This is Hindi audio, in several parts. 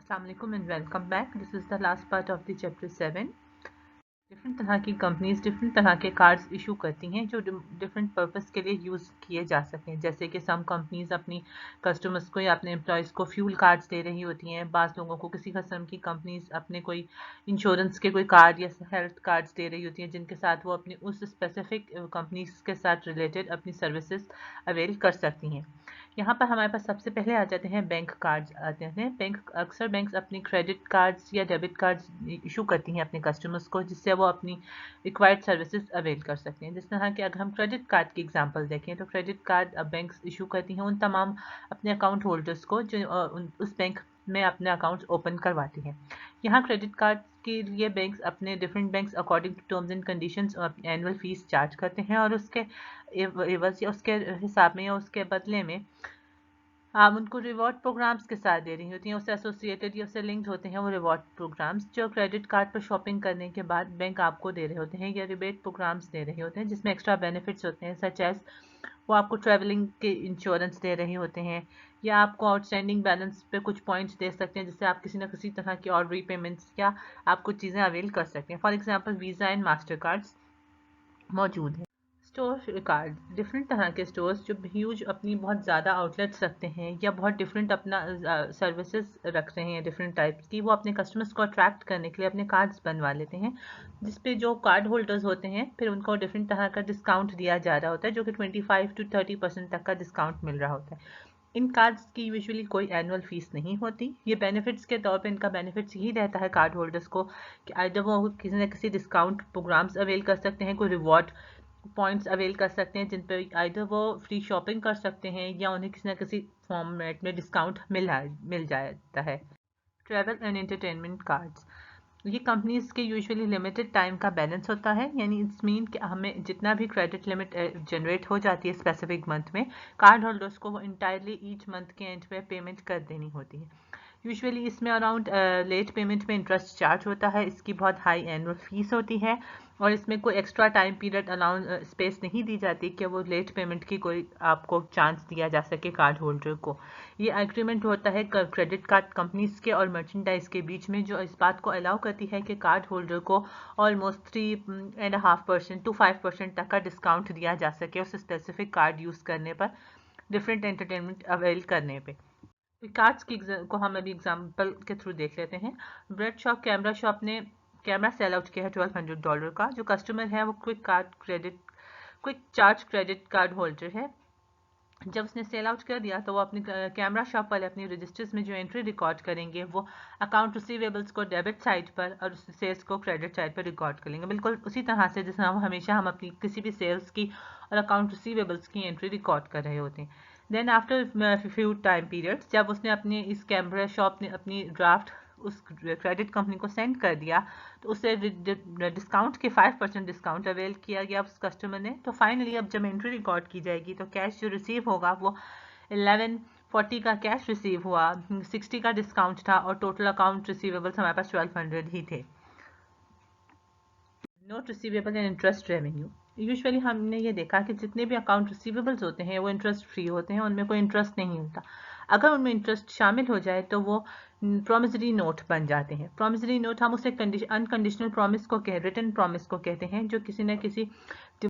Assalamualaikum and welcome back. This is the last part of the chapter 7. Different तरह की कंपनीज डिफरेंट तरह के कार्ड्स इशू करती हैं जो डिफरेंट पर्पस के लिए यूज़ किए जा सकें। जैसे कि सम कंपनीज अपनी कस्टमर्स को या अपने एम्प्लॉयज़ को फ्यूल कार्ड्स दे रही होती हैं। बाज़ लोगों को किसी किस्म की कंपनीज अपने कोई इंश्योरेंस के कोई कार्ड या हेल्थ कार्ड्स दे रही होती हैं जिनके साथ वो अपनी उस स्पेसिफिक कंपनीज के साथ रिलेटेड अपनी सर्विसेज अवेल कर सकती हैं। यहाँ पर हमारे पास सबसे पहले आ जाते हैं बैंक कार्ड्स आते हैं। अक्सर बैंक्स अपनी क्रेडिट कार्ड्स या डेबिट कार्ड्स इशू करती हैं अपने कस्टमर्स को, जिससे वो अपनी रिक्वायर्ड सर्विसेज अवेल कर सकते हैं। जिस तरह के अगर हम क्रेडिट कार्ड की एग्जांपल देखें तो क्रेडिट कार्ड बैंक्स इशू करती हैं उन तमाम अपने अकाउंट होल्डर्स को जो उस बैंक में अपने अकाउंट ओपन करवाती हैं। यहाँ क्रेडिट कार्ड के लिए different banks according to terms and conditions annual fees charge करते हैं और उसके एवज या उसके हिसाब में या उसके बदले में आप उनको रिवॉर्ड प्रोग्राम्स के साथ दे रही होती हैं। उससे एसोसिएटेड या उससे लिंक्ड होते हैं वो रिवॉर्ड प्रोग्राम्स जो क्रेडिट कार्ड पर शॉपिंग करने के बाद बैंक आपको दे रहे होते हैं या रिबेट प्रोग्राम्स दे रहे होते हैं जिसमें एक्स्ट्रा बेनिफिट्स होते हैं, सच एज वो आपको ट्रैवलिंग के इंश्योरेंस दे रहे होते हैं या आपको आउटस्टैंडिंग बैलेंस पे कुछ पॉइंट्स दे सकते हैं जिससे आप किसी न किसी तरह की और रीपेमेंट्स या आप कुछ चीज़ें अवेल कर सकते हैं। For example visa and master cards मौजूद हैं। स्टोर कार्ड डिफरेंट तरह के स्टोर्स जो ह्यूज अपनी बहुत ज़्यादा आउटलेट्स रखते हैं या बहुत डिफरेंट अपना सर्विसेज रख रहे हैं डिफरेंट टाइप्स की, वो अपने कस्टमर्स को अट्रैक्ट करने के लिए अपने कार्ड्स बनवा लेते हैं जिसपे जो कार्ड होल्डर्स होते हैं फिर उनको डिफरेंट तरह का डिस्काउंट दिया जा रहा होता है जो कि 25 to 30% तक का डिस्काउंट मिल रहा होता है। इन कार्ड्स की यूजुअली कोई एनुअल फीस नहीं होती। ये बेनिफिट्स के तौर पे इनका बेनिफिट्स यही रहता है कार्ड होल्डर्स को कि आइदर वो किसी न किसी डिस्काउंट प्रोग्राम्स अवेल कर सकते हैं, कोई रिवॉर्ड पॉइंट्स अवेल कर सकते हैं जिन पे आइदर वो फ्री शॉपिंग कर सकते हैं या उन्हें किसी न किसी फॉर्मेट में डिस्काउंट मिल जाता है। ट्रैवल एंड एंटरटेनमेंट कार्ड्स ये कंपनीज के यूजुअली लिमिटेड टाइम का बैलेंस होता है, यानी इट्स मीन कि हमें जितना भी क्रेडिट लिमिट जनरेट हो जाती है स्पेसिफिक मंथ में, कार्ड होल्डर्स को वो इंटायरली ईच मंथ के एंड पे पेमेंट कर देनी होती है। यूजुअली इसमें अराउंड लेट पेमेंट में इंटरेस्ट चार्ज होता है, इसकी बहुत हाई एनुअल फीस होती है और इसमें कोई extra time period allowance space नहीं दी जाती कि वो लेट पेमेंट की कोई आपको चांस दिया जा सके कार्ड होल्डर को। ये एग्रीमेंट होता है क्रेडिट कार्ड कंपनीज के और मर्चेंडाइज के बीच में जो इस बात को अलाउ करती है कि कार्ड होल्डर को ऑलमोस्ट 3.5% to 5% तक का डिस्काउंट दिया जा सके उस स्पेसिफिक कार्ड यूज़ करने पर, डिफरेंट एंटरटेनमेंट अवेल करने पे। कार्ड्स को हम अभी एग्जाम्पल के थ्रू देख लेते हैं। ब्रेड शॉप कैमरा शॉप ने कैमरा सेल आउट किया है $1200 का। जो कस्टमर है वो quick charge credit card holder है। जब उसने सेल आउट कर दिया तो वो अपने कैमरा शॉप वाले अपनी रजिस्टर्स में जो एंट्री रिकॉर्ड करेंगे वो अकाउंट रिसीवेबल्स को डेबिट साइड पर और सेल्स को क्रेडिट साइड पर रिकॉर्ड कर लेंगे, बिल्कुल उसी तरह से जिस हम हमेशा हम अपनी किसी भी सेल्स की और अकाउंट रिसीवेबल्स की एंट्री रिकॉर्ड कर रहे होते हैं। Then after few time periods जब उसने अपने इस कैमरा शॉप ने अपनी ड्राफ्ट उस क्रेडिट कंपनी को सेंड कर दिया तो उससे डिस्काउंट के 5% डिस्काउंट अवेल किया गया उस कस्टमर ने। तो फाइनली अब जब एंट्री रिकॉर्ड की जाएगी तो कैश जो रिसीव होगा वो 1140 का कैश रिसीव हुआ, 60 का डिस्काउंट था और टोटल अकाउंट रिसीवेबल्स हमारे पास 1200 ही थे। Note receivable and interest revenue usually हमने ये देखा कि जितने भी अकाउंट रिसीवेबल्स होते हैं वो इंटरेस्ट फ्री होते हैं, उनमें कोई इंटरेस्ट नहीं होता। अगर उनमें इंटरेस्ट शामिल हो जाए तो वो प्रॉमिसरी नोट बन जाते हैं। प्रॉमिसरी नोट हम उसे अनकंडीशनल प्रॉमिस को रिटन प्रॉमिस को कहते हैं जो किसी न किसी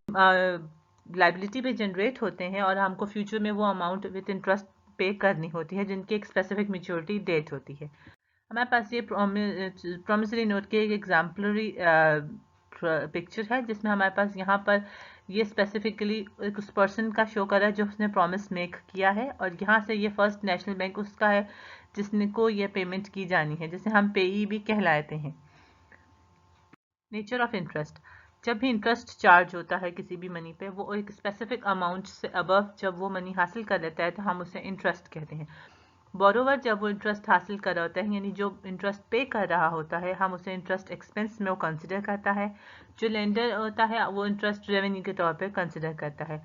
लाइबिलिटी पे जनरेट होते हैं और हमको फ्यूचर में वो अमाउंट विद इंटरेस्ट पे करनी होती है जिनकी एक स्पेसिफिक मेच्योरिटी डेट होती है। हमारे पास ये प्रॉमिसरी नोट के एक एग्जाम्पलरी पिक्चर है जिसमें हमारे पास यहाँ पर ये स्पेसिफिकली उस पर्सन का शो कर रहा है जो उसने प्रॉमिस मेक किया है और यहाँ से ये फर्स्ट नेशनल बैंक उसका है जिसने को ये पेमेंट की जानी है, जिसे हम पेई भी कहलाते हैं। नेचर ऑफ इंटरेस्ट जब भी इंटरेस्ट चार्ज होता है किसी भी मनी पे वो एक स्पेसिफिक अमाउंट से अबव जब वो मनी हासिल कर लेता है तो हम उसे इंटरेस्ट कहते हैं। बोरोवर जब वो इंटरेस्ट हासिल कर रहा होता है यानी जो इंटरेस्ट पे कर रहा होता है हम उसे इंटरेस्ट एक्सपेंस में वो कंसिडर करता है। जो लेंडर होता है वो इंटरेस्ट रेवेन्यू के तौर पे कंसिडर करता है।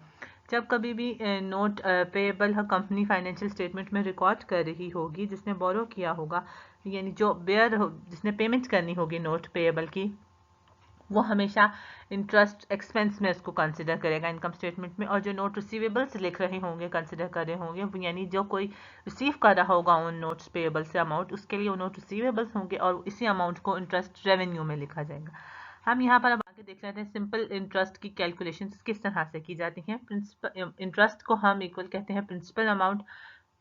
जब कभी भी note payable company financial statement में रिकॉर्ड कर रही होगी जिसने बोरो किया होगा, यानी जो जिसने पेमेंट करनी होगी नोट पेएबल की, वो हमेशा इंटरेस्ट एक्सपेंस में उसको कंसिडर करेगा इनकम स्टेटमेंट में। और जो नोट रिसीवेबल्स लिख रहे होंगे, कंसिडर कर रहे होंगे, यानी जो कोई रिसीव कर रहा होगा उन नोट्स पेएबल से अमाउंट, उसके लिए वो नोट रिसीवेबल्स होंगे और इसी अमाउंट को इंटरेस्ट रेवेन्यू में लिखा जाएगा। हम यहाँ पर अब आगे देख लेते हैं सिंपल इंटरेस्ट की कैलकुलेशन किस तरह से की जाती हैं। प्रिंसिपल इंटरेस्ट को हम इक्वल कहते हैं principal amount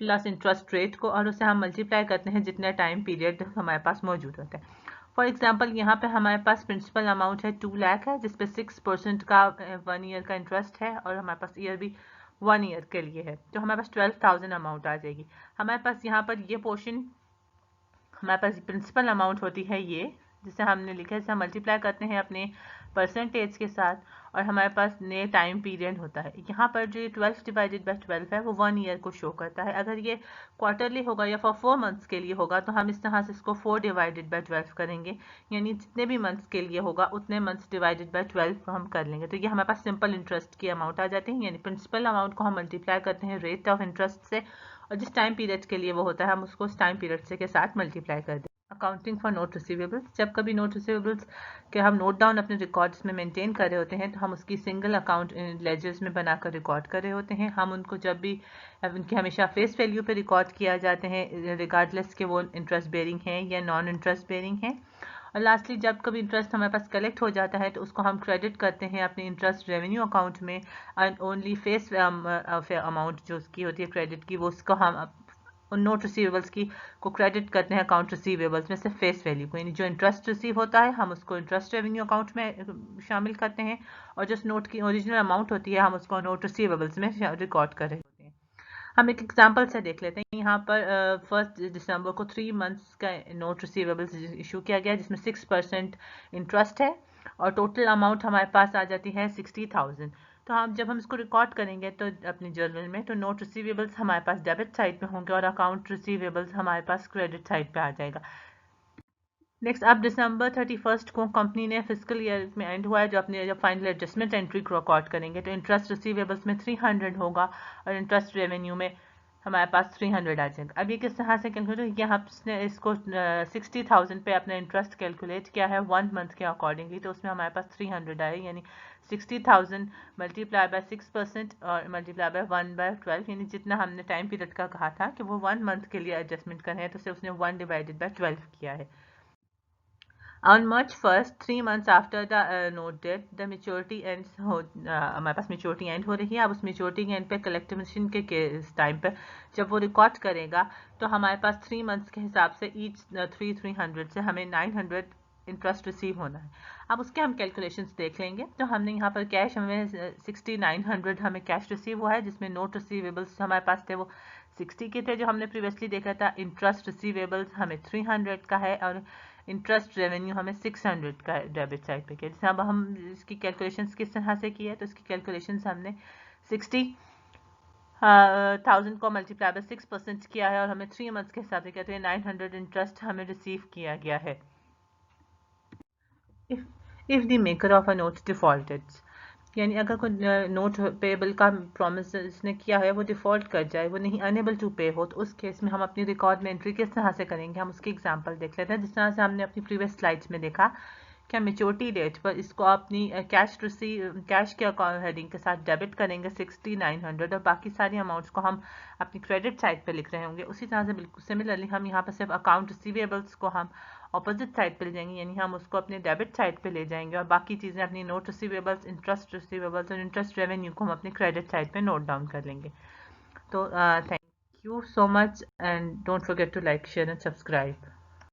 plus interest rate को, और उसे हम मल्टीप्लाई करते हैं जितने टाइम पीरियड हमारे पास मौजूद होता है। फॉर एग्जाम्पल यहाँ पे हमारे पास प्रिंसिपल अमाउंट है 2 लाख है, जिसपे 6% का 1 ईयर का इंटरेस्ट है, और हमारे पास ईयर भी 1 ईयर के लिए है, तो हमारे पास 12,000 अमाउंट आ जाएगी। हमारे पास यहाँ पर ये पोर्शन हमारे पास प्रिंसिपल अमाउंट होती है ये, जिसे हमने लिखा है, इसे हम मल्टीप्लाई करते हैं अपने परसेंटेज के साथ, और हमारे पास नए टाइम पीरियड होता है। यहाँ पर जो 12 डिवाइडेड बाय 12 है वो 1 ईयर को शो करता है। अगर ये क्वार्टरली होगा या फॉर 4 मंथ्स के लिए होगा तो हम इस तरह से इसको 4 डिवाइडेड बाय 12 करेंगे, यानी जितने भी मंथ्स के लिए होगा उतने मंथ्स डिवाइडेड बाय 12 हम कर लेंगे। तो ये हमारे पास सिंपल इंटरेस्ट की अमाउंट आ जाती है, यानी प्रिंसिपल अमाउंट को हम मल्टीप्लाई करते हैं रेट ऑफ इंटरेस्ट से, और जिस टाइम पीरियड के लिए वो होता है हम उसको उस टाइम पीरियड से के साथ मल्टीप्लाई कर दें। अकाउंटिंग फॉर नोट रिसीवेबल्स, जब कभी नोट रिसीवेबल्स के हम नोट डाउन अपने रिकॉर्ड्स में मेंटेन कर रहे होते हैं तो हम उसकी सिंगल अकाउंट लेजर्स में बनाकर रिकॉर्ड कर रहे होते हैं। हम उनको जब भी उनके हमेशा फेस वैल्यू पे रिकॉर्ड किया जाते हैं, रिगार्डलेस के वो इंटरेस्ट बेरिंग है या नॉन इंटरेस्ट बेरिंग है। और लास्टली जब कभी इंटरेस्ट हमारे पास कलेक्ट हो जाता है तो उसको हम क्रेडिट करते हैं अपने इंटरेस्ट रेवेन्यू अकाउंट में, एंड ओनली फेस अमाउंट जो उसकी होती है क्रेडिट की, वो उसको हम उन नोट रिसीवेबल्स की को क्रेडिट करते हैं अकाउंट रिसीवेबल्स में से फेस वैल्यू को, यानी जो इंटरेस्ट रिसीव होता है हम उसको इंटरेस्ट रेवेन्यू अकाउंट में शामिल करते हैं, और जो नोट की ओरिजिनल अमाउंट होती है हम उसको नोट रिसीवेबल्स में रिकॉर्ड कर रहे होते हैं। हम एक एग्जांपल से देख लेते हैं। यहाँ पर 1 दिसंबर को 3 मंथ्स का नोट रिसीवेबल्स इशू किया गया जिसमें 6% इंटरेस्ट है, और टोटल अमाउंट हमारे पास आ जाती है 60,000। तो हम जब हम इसको रिकॉर्ड करेंगे तो अपने जर्नल में, तो नोट रिसीवेबल्स हमारे पास डेबिट साइड पे होंगे और अकाउंट रिसीवेबल्स हमारे पास क्रेडिट साइड पे आ जाएगा। नेक्स्ट, अब दिसंबर 31 को कंपनी ने फिजिकल ईयर में एंड हुआ है, जब फाइनल एडजस्टमेंट एंट्री को रिकॉर्ड करेंगे तो इंटरेस्ट रिसीवेबल्स में 300 होगा और इंटरेस्ट रेवेन्यू में हमारे पास 300 आ जाएगा। अब ये किस तरह से कैलकुलेट किया, हमने इसको 60,000 पे अपना इंटरेस्ट कैलकुलेट किया है 1 मंथ के अकॉर्डिंगली, तो उसमें हमारे पास 300 आए, यानी 60,000 मल्टीप्लाई बाय 6% और मल्टीप्लाई बाय 1/12, यानी जितना हमने टाइम पीरियड का कहा था कि वो 1 मंथ के लिए एडजस्टमेंट करना है तो उसे उसने 1 डिवाइडेड बाय 12 किया है। On March 1st, 3 months after the note date, the maturity ends हमारे पास maturity end हो रही है। अब उस maturity के end पे collectation के टाइम पे जब वो रिकॉर्ड करेगा तो हमारे पास 3 मंथ्स के हिसाब से ईच 300 से हमें 900 इंटरेस्ट रिसीव होना है। अब उसके हम कैलकुलेशंस देख लेंगे। तो हमने यहाँ पर कैश हमें 6900 हमें कैश रिसीव हुआ है, जिसमें नोट रिसीवेबल्स हमारे पास थे वो 60 के थे जो हमने प्रीवियसली देखा था। इंटरेस्ट रिसीवेबल्स हमें 300 का है और इंटरेस्ट रेवेन्यू हमें 600 का डेबिट साइड पे किया। जैसे अब हम इसकी कैलकुलेशंस किस तरह से की है, तो इसकी कैलकुलेशंस हमने 60,000 को मल्टीप्लाई बाय 6% किया है और हमें 3 मंथ्स के हिसाब से किया, तो ये 900 इंटरेस्ट हमें रिसीव किया गया है। If the maker of a note defaulted, यानी अगर कोई नोट पेएबल का प्रॉमिस इसने किया है वो डिफॉल्ट कर जाए, वो नहीं अनेबल टू पे हो, तो उस केस में हम अपनी रिकॉर्ड में एंट्री किस तरह से करेंगे, हम उसकी एग्जांपल देख लेते हैं। जिस तरह से हमने अपनी प्रीवियस स्लाइड्स में देखा क्या मेच्योरिटी डेट पर इसको अपनी कैश के अकाउंट हेडिंग के साथ डेबिट करेंगे 6900, और बाकी सारी अमाउंट्स को हम अपनी क्रेडिट साइड पे लिख रहे होंगे। उसी तरह से बिल्कुल सिमिलरली हम यहाँ पर सिर्फ अकाउंट रिसीवेबल्स को हम ऑपोजिट साइड पे ले जाएंगे, यानी हम उसको अपने डेबिट साइड पे ले जाएंगे और बाकी चीज़ें अपनी नोट रिसीवेबल्स, इंटरेस्ट रिसीवेबल्स और इंटरेस्ट रेवेन्यू को हम अपनी क्रेडिट साइड पे नोट डाउन कर लेंगे। तो thank you so much and don't forget to like, share and subscribe.